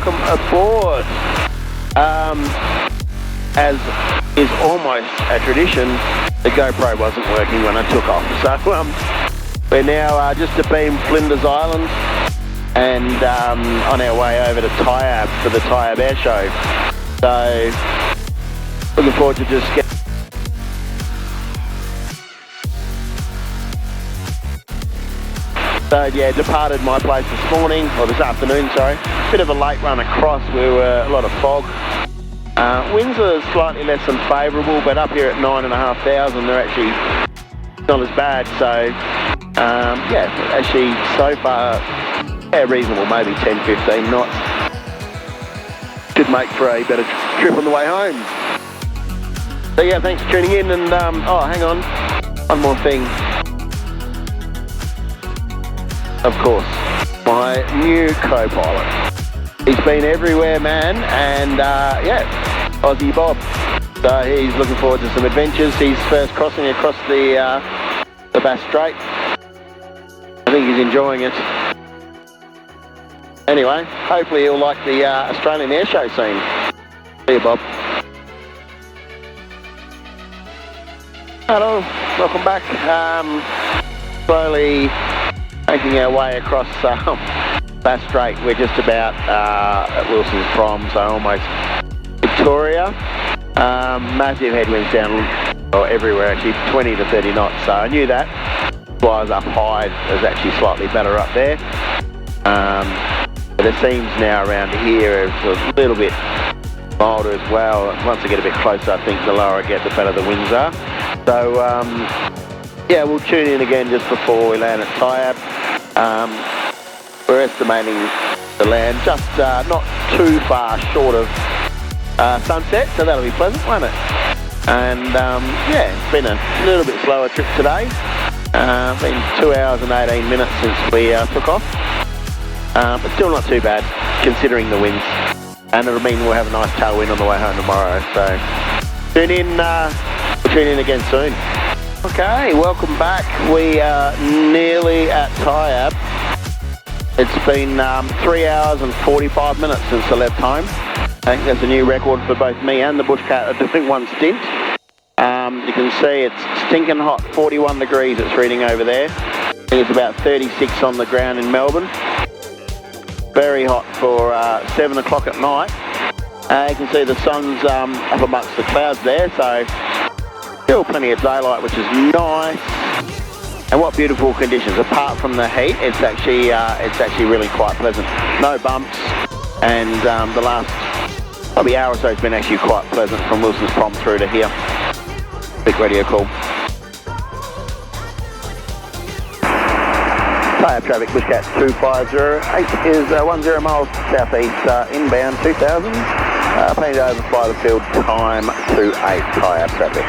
welcome aboard. As is almost a tradition, the GoPro wasn't working when I took off. So we're now just abeam Flinders Island and on our way over to Tyabb for the Tyabb Airshow. So looking forward to just getting... So yeah, departed my place this morning, or this afternoon, sorry. Bit of a late run across, we were a lot of fog. Winds are slightly less than favourable, but up here at 9,500 they're actually not as bad. So yeah, actually so far, yeah, reasonable, maybe 10-15 knots. Should make for a better trip on the way home. So yeah, thanks for tuning in, and oh, hang on, one more thing. Of course, my new co-pilot. He's been everywhere, man, and yeah, Aussie Bob. So he's looking forward to some adventures. He's first crossing across the Bass Strait. I think he's enjoying it. Anyway, hopefully he'll like the Australian airshow scene. See you, Bob. Hello, welcome back. Slowly making our way across Bass Strait. We're just about at Wilson's Prom, so almost Victoria. Massive headwinds down everywhere, actually 20 to 30 knots. So I knew that. Flies up high is actually slightly better up there. But it seems now around here it's a little bit milder as well. Once I get a bit closer, I think the lower I get, the better the winds are. So yeah, we'll tune in again just before we land at Tiab. We're estimating the land just not too far short of sunset, so that'll be pleasant, won't it? And yeah, it's been a little bit slower trip today. Been 2 hours and 18 minutes since we took off, but still not too bad considering the winds. And it'll mean we'll have a nice tailwind on the way home tomorrow. So tune in. We'll tune in again soon. Okay, welcome back. We are nearly at Tiab. It's been 3 hours and 45 minutes since I left home. I think that's a new record for both me and the Bushcat are doing one stint. You can see it's stinking hot, 41 degrees it's reading over there. I think it's about 36 on the ground in Melbourne. Very hot for 7 o'clock at night. You can see the sun's up amongst the clouds there, so still plenty of daylight, which is nice. And what beautiful conditions. Apart from the heat, it's actually really quite pleasant. No bumps, and the last probably hour or so has been actually quite pleasant from Wilson's Prom through to here. Big radio call. Tiab traffic, Bushcat 2508 is 10 miles southeast, inbound 2000. Planning to overfly the field, time 28, Tiab traffic.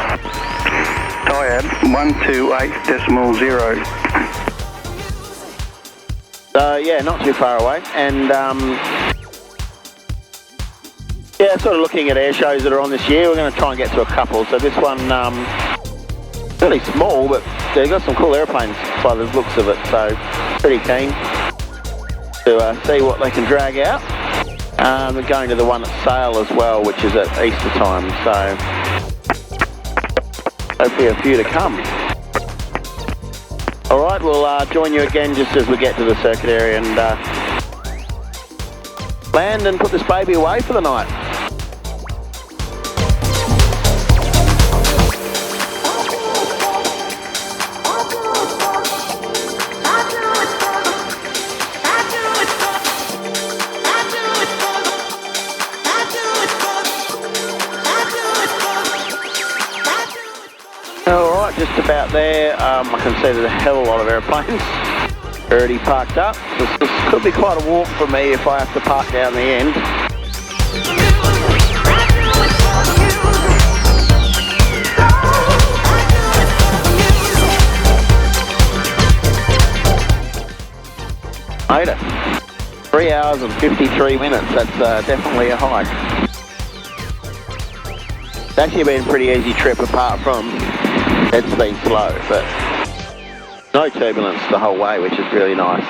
Tiab 128.0. So yeah, not too far away, and yeah, sort of looking at air shows that are on this year. We're going to try and get to a couple. So this one, really small, but they've got some cool airplanes by the looks of it. So pretty keen to see what they can drag out. We're going to the one at Sale as well, which is at Easter time. So hopefully a few to come. All right, we'll join you again just as we get to the circuit area and land and put this baby away for the night. Just about there, I can see there's a hell of a lot of airplanes already parked up. This could be quite a walk for me if I have to park down the end. Made it. 3 hours and 53 minutes, that's definitely a hike. It's actually been a pretty easy trip apart from it's been slow, but no turbulence the whole way, which is really nice.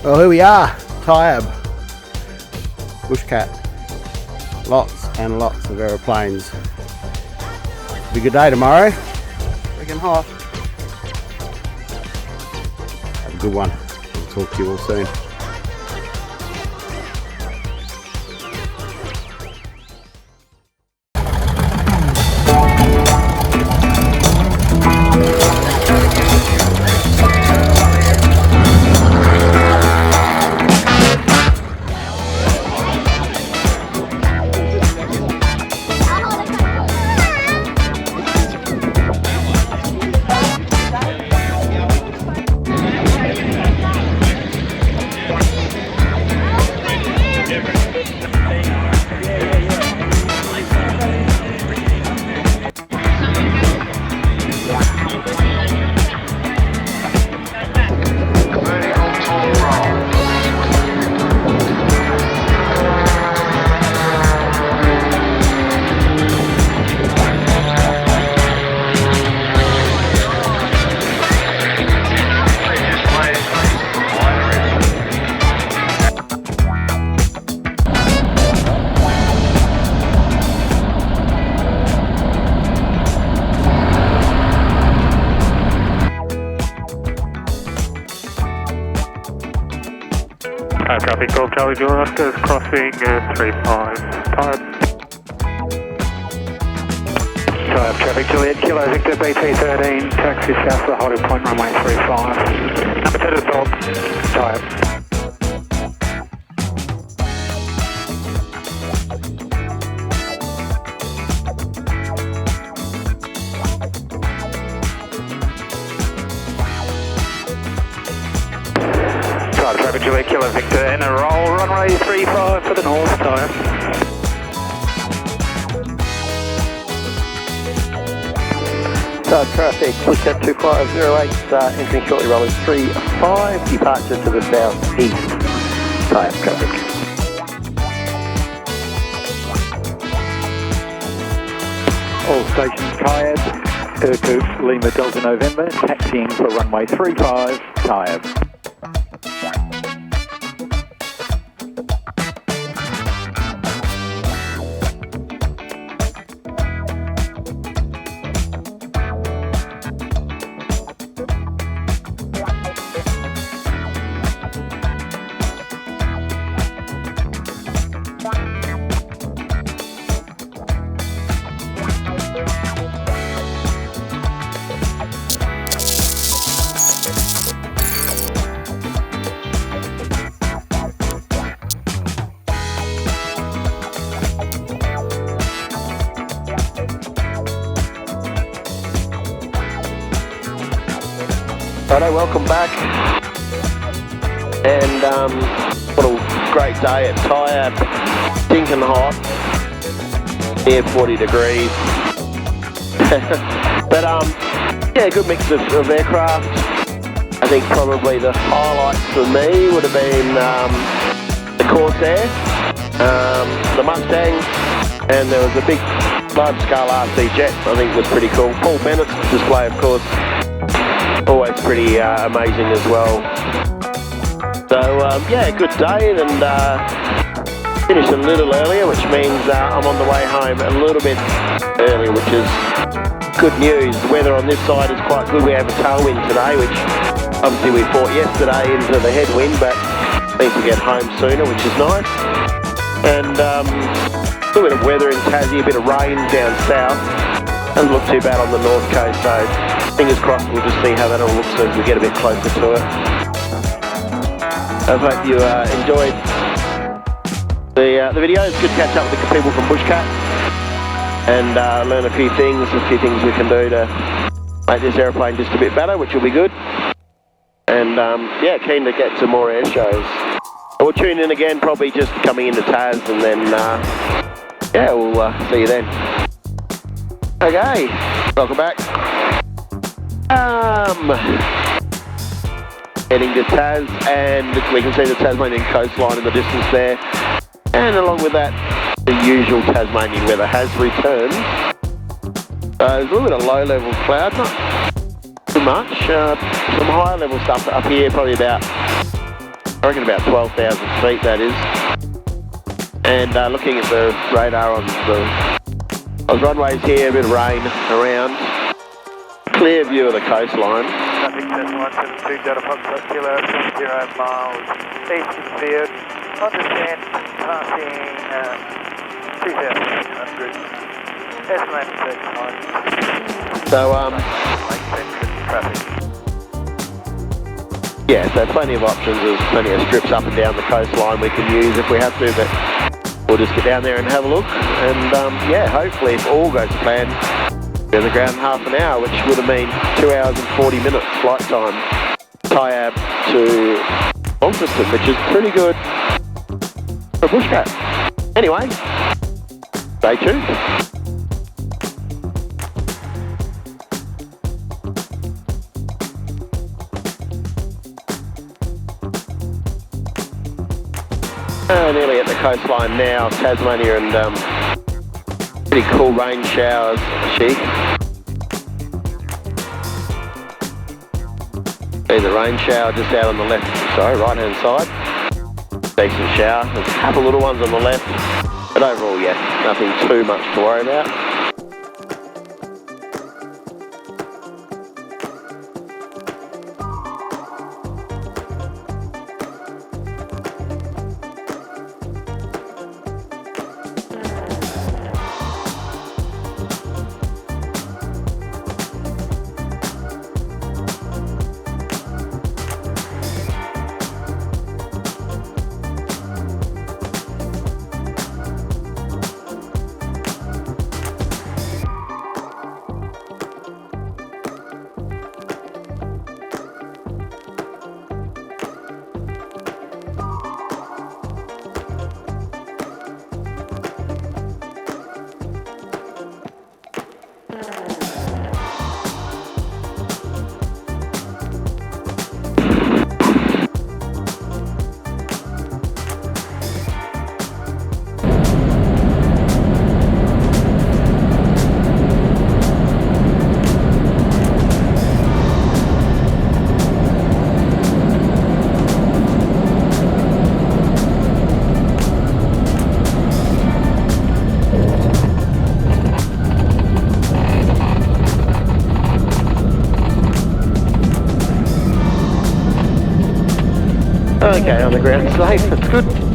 Well, here we are, Tiab, Bushcat, lots and lots of aeroplanes. Be a good day tomorrow, freaking hot. Have a good one, I'll talk to you all soon. Traffic call Charlie Juliet Oscar crossing 35. Tiab. Tiab traffic Juliet Kilo Victor BT13 taxi south to the holding point runway 35. Number 2 to the top. Tiab. Traffic Juliet Kilo Victor in a roll, runway 35 for the north, Tiab. Traffic, Bushcat 2508, entering shortly, runway 35, departure to the south east, Tiab traffic. All stations Tiab, Irkutsk, Lima Delta November, taxiing for runway 35, Tiab. Righto, welcome back, and what a great day at Tiab, stinking hot, near 40 degrees, but yeah, good mix of aircraft. I think probably the highlights for me would have been the Corsair, the Mustang, and there was a big large-scale RC jet. I think was pretty cool. Paul Bennett's display, of course, always pretty amazing as well. So yeah, good day, and finished a little earlier, which means I'm on the way home a little bit earlier, which is good news. The weather on this side is quite good. We have a tailwind today, which obviously we fought yesterday into the headwind, but means we get home sooner, which is nice. And a little bit of weather in Tassie, a bit of rain down south. Doesn't look too bad on the north coast, so fingers crossed, we'll just see how that all looks as we get a bit closer to it. I hope you enjoyed the video. It's good to catch up with the people from Bushcat and learn a few things we can do to make this aeroplane just a bit better, which will be good. And yeah, keen to get some more air shows. We'll tune in again, probably just coming into Tas, and then yeah, we'll see you then. Okay, welcome back. Heading to Tas, and we can see the Tasmanian coastline in the distance there. And along with that, the usual Tasmanian weather has returned. There's a little bit of low-level cloud, not too much. Some higher-level stuff up here, probably about, I reckon about 12,000 feet, that is. And looking at the radar on the runways here, a bit of rain around. Clear view of the coastline. Traffic Cessna 172 Delta Foxtrot Kilo, 0 miles east of the field. On descent, passing 2,600. Estimated search time. So, traffic. yeah, so plenty of options. There's plenty of strips up and down the coastline we can use if we have to, but we'll just get down there and have a look. And yeah, hopefully if all goes to plan, we're on the ground in half an hour, which would have been 2 hours and 40 minutes flight time. Tiab to Launceston, which is pretty good for Bushcat. Anyway, stay tuned. Nearly at the coastline now, Tasmania, and pretty cool rain showers, actually. See the rain shower just out on the left, sorry, right hand side. Decent shower. There's a couple little ones on the left, but overall, yeah, nothing too much to worry about. Okay, on the ground safe, that's good.